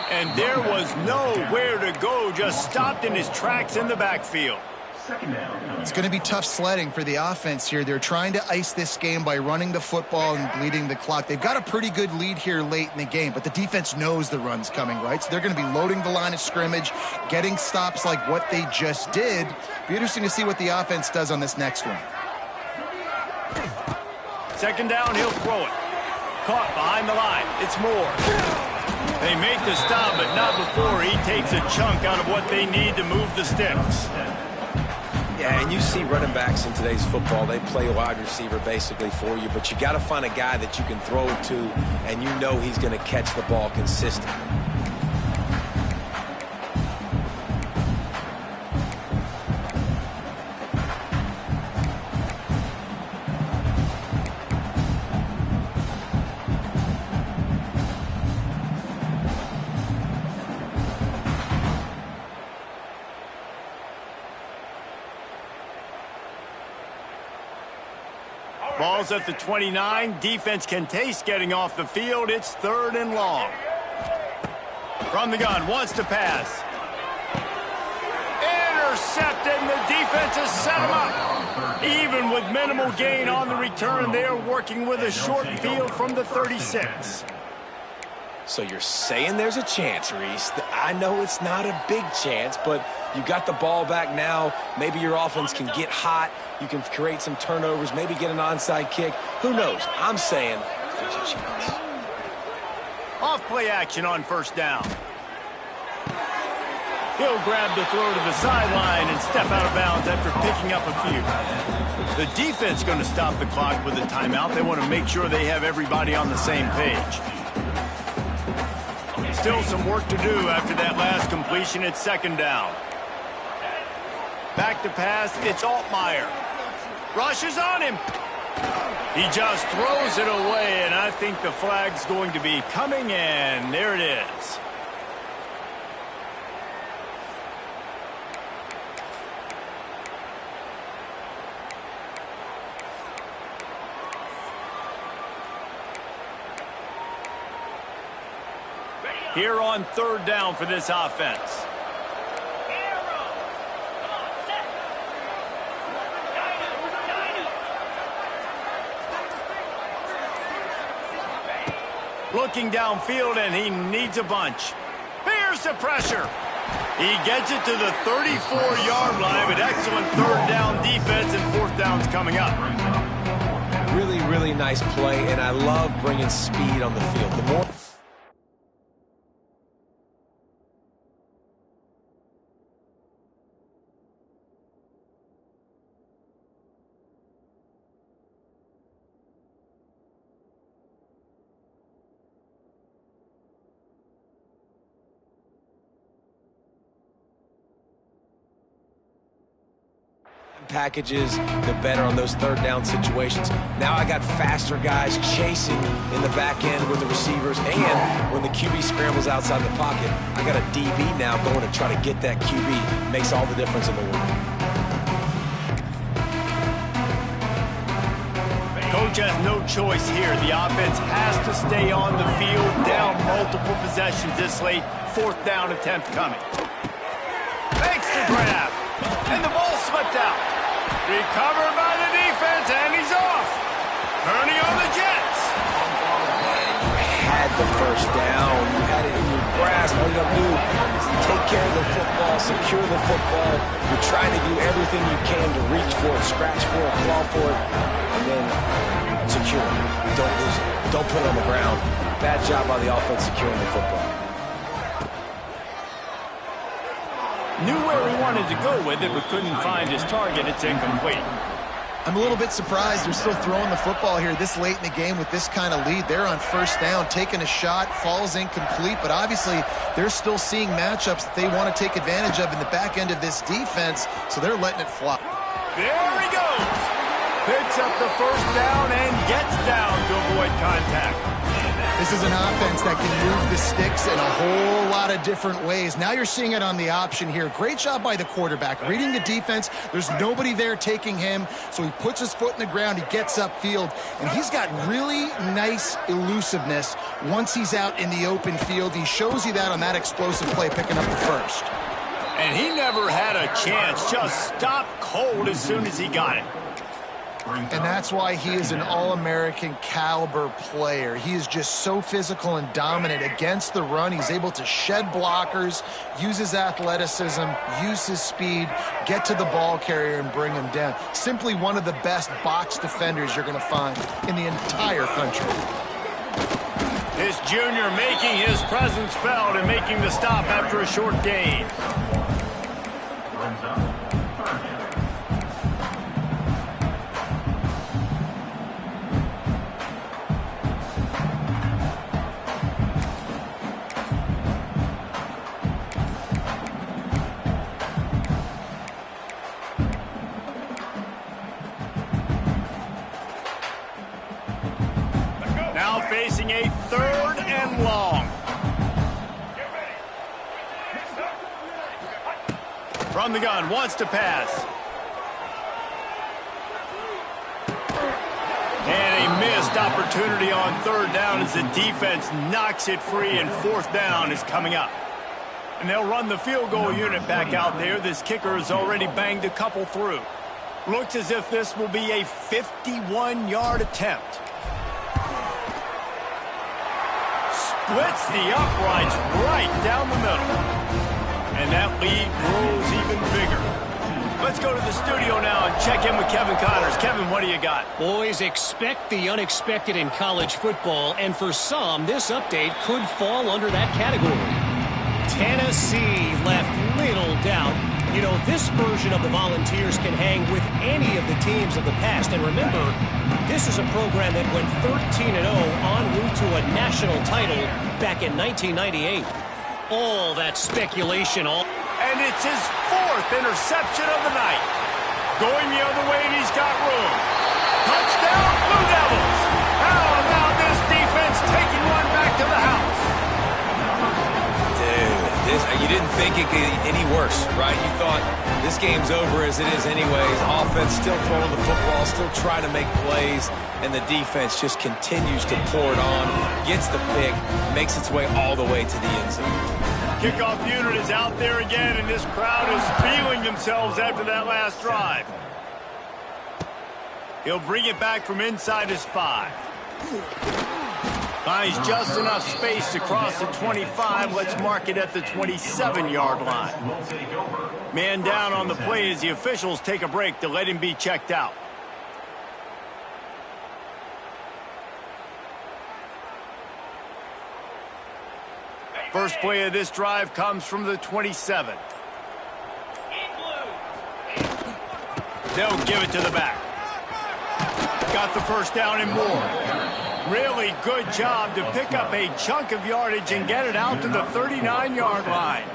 And there was nowhere to go, just stopped in his tracks in the backfield. It's going to be tough sledding for the offense here. They're trying to ice this game by running the football and bleeding the clock. They've got a pretty good lead here late in the game, but the defense knows the run's coming, right? So they're going to be loading the line of scrimmage, getting stops like what they just did. Be interesting to see what the offense does on this next one. 2nd down, he'll throw it. Caught behind the line. It's Moore. They make the stop, but not before he takes a chunk out of what they need to move the sticks. Yeah, and you see running backs in today's football, they play a wide receiver basically for you, but you got to find a guy that you can throw it to, and you know he's going to catch the ball consistently. Ball's at the 29. Defense can taste getting off the field. It's 3rd and long. From the gun, wants to pass. Intercepted, and the defense has set him up. Even with minimal gain on the return, they are working with a short field from the 36. So you're saying there's a chance, Reese. I know it's not a big chance, but you got the ball back now. Maybe your offense can get hot. You can create some turnovers, maybe get an onside kick. Who knows? I'm saying there's a chance. Off play action on 1st down. He'll grab the throw to the sideline and step out of bounds after picking up a few. The defense going to stop the clock with a timeout. They want to make sure they have everybody on the same page. Still some work to do after that last completion. It's 2nd down. Back to pass. It's Altmaier. Rushes on him. He just throws it away, and I think the flag's going to be coming in. There it is. Here on 3rd down for this offense. Looking downfield, and he needs a bunch. Here's the pressure. He gets it to the 34-yard line, but excellent 3rd down defense, and 4th down's coming up. Really, really nice play, and I love bringing speed on the field. The more packages, the better on those 3rd down situations. Now I got faster guys chasing in the back end with the receivers, and when the QB scrambles outside the pocket, I got a DB now going to try to get that QB. Makes all the difference in the world. Coach has no choice here. The offense has to stay on the field, down multiple possessions this late. 4th down attempt coming. Makes the grab, and the ball slipped out. Recovered by the defense, and he's off. Turning on the Jets. You had the 1st down. You had it in your grasp. All you got to do is take care of the football, secure the football. You're trying to do everything you can to reach for it, scratch for it, claw for it, and then secure it. Don't lose it. Don't put it on the ground. Bad job by the offense securing the football. Knew where he wanted to go with it, but couldn't find his target. It's incomplete. I'm a little bit surprised they're still throwing the football here this late in the game with this kind of lead. They're on 1st down, taking a shot, falls incomplete, but obviously they're still seeing matchups that they want to take advantage of in the back end of this defense, so they're letting it fly. There he goes. Picks up the 1st down and gets down to avoid contact. This is an offense that can move the sticks in a whole lot of different ways. Now you're seeing it on the option here. Great job by the quarterback. Reading the defense, there's nobody there taking him, so he puts his foot in the ground, he gets upfield, and he's got really nice elusiveness once he's out in the open field. He shows you that on that explosive play, picking up the 1st. And he never had a chance, just stopped cold as soon as he got it. And that's why he is an All-American caliber player. He is just so physical and dominant against the run. He's able to shed blockers, use his athleticism, use his speed, get to the ball carrier and bring him down. Simply one of the best box defenders you're going to find in the entire country. This junior making his presence felt and making the stop after a short gain. Facing a 3rd and long. From the gun, wants to pass. missed opportunity on third down as the defense knocks it free, and fourth down is coming up. And they'll run the field goal unit back out there. This kicker has already banged a couple through. Looks as if this will be a 51-yard attempt. Splits the uprights right down the middle. And that lead grows even bigger. Let's go to the studio now and check in with Kevin Connors. Kevin, what do you got? Boys, expect the unexpected in college football, and for some, this update could fall under that category. Tennessee left little doubt. You know, this version of the Volunteers can hang with any of the teams of the past. And remember, this is a program that went 13-0 en route to a national title back in 1998. All that speculation. And it's his fourth interception of the night. Going the other way, and he's got room. Touchdown, Blue Devils. Oh, now this defense taking one back to the house. You didn't think it could get any worse, right? You thought this game's over as it is anyways. Offense still throwing the football, still trying to make plays, and the defense just continues to pour it on, gets the pick, makes its way all the way to the end zone. Kickoff unit is out there again, and this crowd is feeling themselves after that last drive. He'll bring it back from inside his 5. Finds just enough space to cross the 25. Let's mark it at the 27-yard line. Man down on the play as the officials take a break to let him be checked out. First play of this drive comes from the 27. They'll give it to the back. Got the first down and more. Really good job to pick up a chunk of yardage and get it out to the 39-yard line.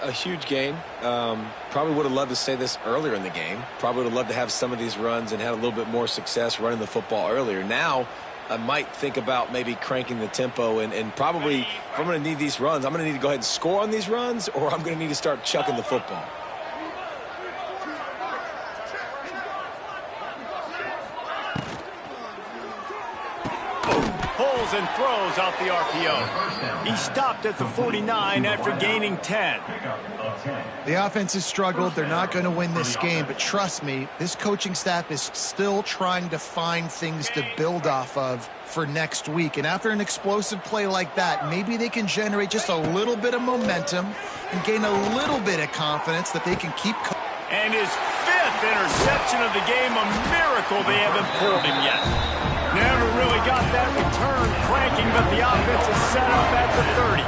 A huge gain. Probably would have loved to say this earlier in the game. Probably would have loved to have some of these runs and had a little bit more success running the football earlier. Now, I might think about maybe cranking the tempo and probably, if I'm going to need these runs, I'm going to need to go ahead and score on these runs, or I'm going to need to start chucking the football. And throws out the RPO. He stopped at the 49 after gaining 10. The offense has struggled. They're not going to win this game, but trust me, this coaching staff is still trying to find things to build off of for next week. And after an explosive play like that, maybe they can generate just a little bit of momentum and gain a little bit of confidence that they can keep. And his 5th interception of the game, a miracle they haven't pulled him yet. Never really got that return cranking, but the offense is set up at the 30.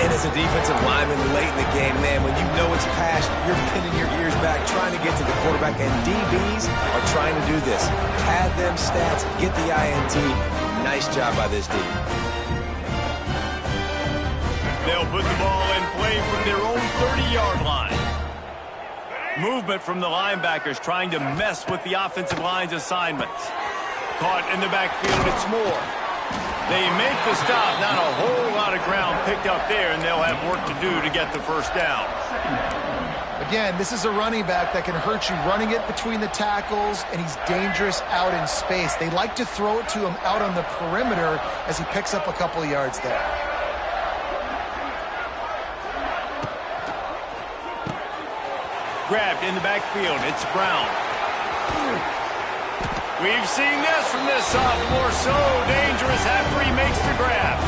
And as a defensive lineman late in the game, man, when you know it's past, you're pinning your ears back, trying to get to the quarterback, and DBs are trying to do this. Pad them stats, get the INT. Nice job by this D. They'll put the ball in play from their own 30-yard line. Movement from the linebackers trying to mess with the offensive line's assignments. Caught in the backfield, it's Moore. They make the stop, not a whole lot of ground picked up there, and they'll have work to do to get the first down. Again, this is a running back that can hurt you running it between the tackles, and he's dangerous out in space. They like to throw it to him out on the perimeter as he picks up a couple of yards there. Grabbed in the backfield, it's Brown. We've seen this from this sophomore, so dangerous after he makes the grab.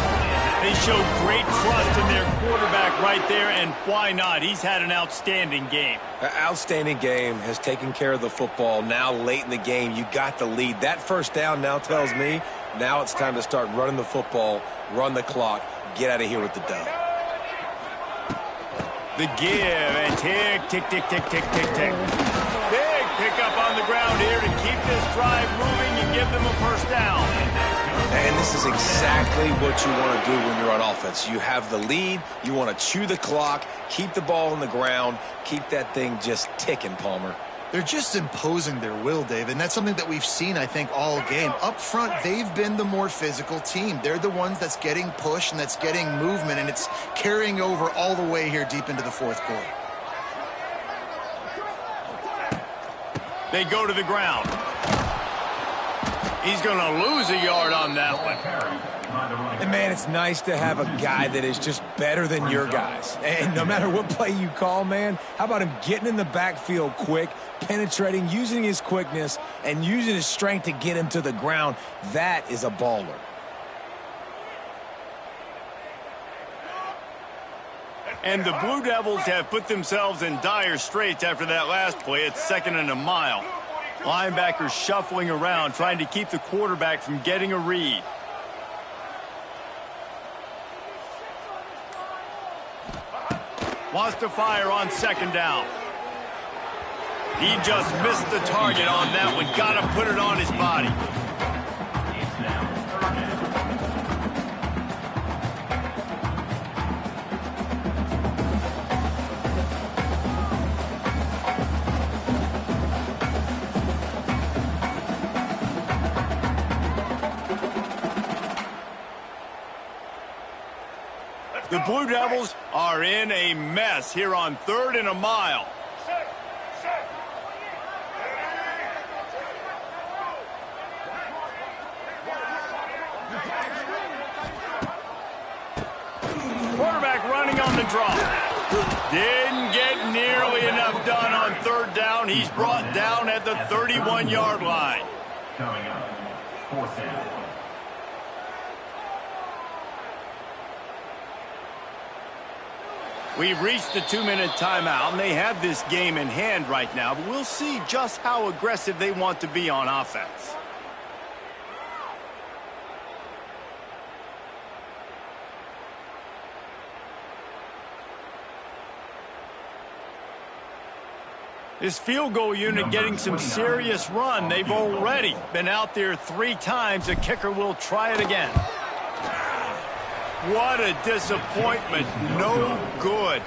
They show great trust in their quarterback right there, and why not? He's had an outstanding game. Outstanding game, has taken care of the football. Now late in the game, you got the lead. That first down now tells me now it's time to start running the football, run the clock, get out of here with the dub. The give, and tick, tick, tick, tick, tick, tick, tick. Big pickup on the ground here to keep this drive moving and give them a first down. And this is exactly what you want to do when you're on offense. You have the lead, you want to chew the clock, keep the ball on the ground, keep that thing just ticking, Palmer. They're just imposing their will, Dave, and that's something that we've seen, I think, all game. Up front, they've been the more physical team. They're the ones that's getting pushed and that's getting movement, and it's carrying over all the way here deep into the fourth quarter. They go to the ground. He's going to lose a yard on that one. And, man, it's nice to have a guy that is just better than your guys. And no matter what play you call, man, how about him getting in the backfield quick, penetrating, using his quickness, and using his strength to get him to the ground? That is a baller. And the Blue Devils have put themselves in dire straits after that last play. It's 2nd and a mile. Linebackers shuffling around, trying to keep the quarterback from getting a read. Wants to fire on 2nd down. He just missed the target on that one. Got to put it on his body. The Blue Devils are in a mess here on 3rd and a mile. Quarterback running on the draw. Didn't get nearly enough done on 3rd down. He's brought down at the 31-yard line. Coming up, 4th down. We've reached the 2-minute timeout, and they have this game in hand right now, but we'll see just how aggressive they want to be on offense. This field goal unit getting some serious run. They've already been out there 3 times. The kicker will try it again. What a disappointment. No good.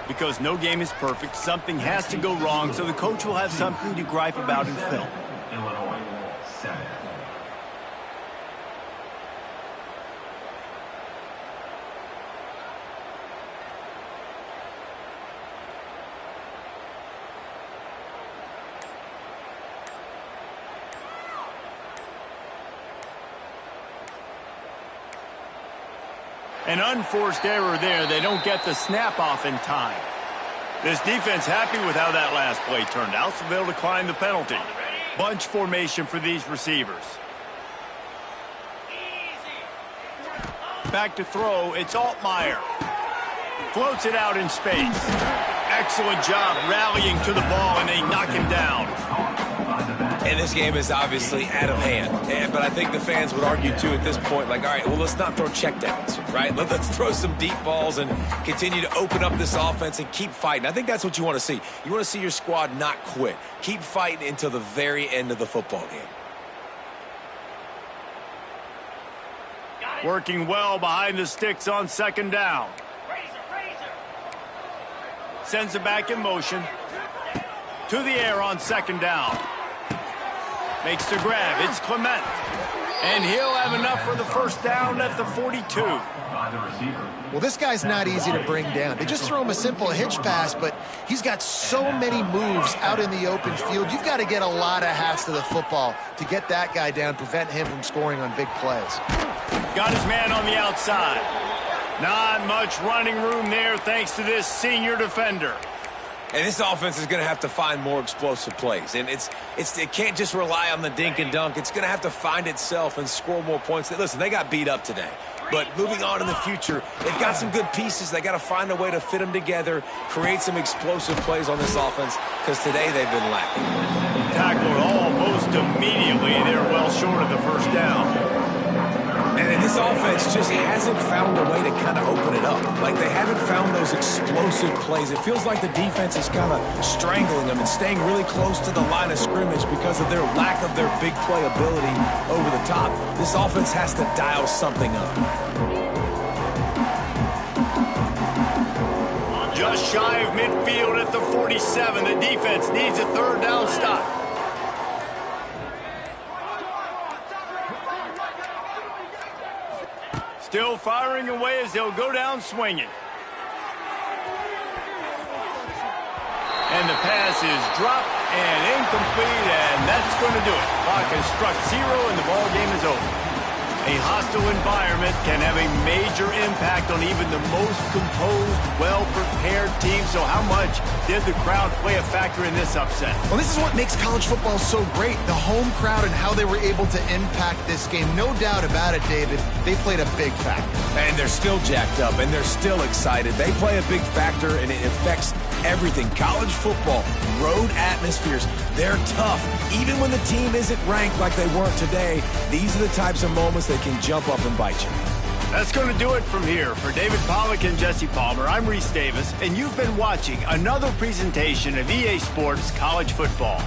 Because no game is perfect. Something has to go wrong, so the coach will have something to gripe about in film. Illinois, 7. An unforced error there. They don't get the snap off in time. This defense happy with how that last play turned out, so they'll decline the penalty. Bunch formation for these receivers. Back to throw. It's Altmaier. Floats it out in space. Excellent job rallying to the ball, and they knock him down. And this game is obviously out of hand. But I think the fans would argue, too, at this point, like, all right, well, let's not throw checkdowns, right? Let's throw some deep balls and continue to open up this offense and keep fighting. I think that's what you want to see. You want to see your squad not quit. Keep fighting until the very end of the football game. Working well behind the sticks on 2nd down. Sends it back in motion. To the air on 2nd down. Makes the grab. It's Clement. And he'll have enough for the 1st down at the 42. Well, this guy's not easy to bring down. They just throw him a simple hitch pass, but he's got so many moves out in the open field. You've got to get a lot of hats to the football to get that guy down, prevent him from scoring on big plays. Got his man on the outside. Not much running room there thanks to this senior defender. And this offense is going to have to find more explosive plays. And it can't just rely on the dink and dunk. It's going to have to find itself and score more points. Listen, they got beat up today. But moving on in the future, they've got some good pieces. They got to find a way to fit them together, create some explosive plays on this offense, because today they've been lacking. Tackled almost immediately. They're well short of the 1st down. And this offense just hasn't found a way to kind of open it up. Like, they haven't found those explosive plays. It feels like the defense is kind of strangling them and staying really close to the line of scrimmage because of their lack of their big play ability over the top. This offense has to dial something up. Just shy of midfield at the 47. The defense needs a 3rd down stop. Still firing away as they'll go down swinging. And the pass is dropped and incomplete, and that's going to do it. Clock has struck 0, and the ball game is over. A hostile environment can have a major impact on even the most composed, well-prepared team. So how much did the crowd play a factor in this upset? Well, this is what makes college football so great, the home crowd and how they were able to impact this game. No doubt about it, David. They played a big factor. And they're still jacked up, and they're still excited. They play a big factor, and it affects everything. College football, road atmospheres, they're tough. Even when the team isn't ranked like they weren't today, these are the types of moments that can jump up and bite you. That's going to do it from here. For David Pollack and Jesse Palmer, I'm Reese Davis, and you've been watching another presentation of EA Sports College Football.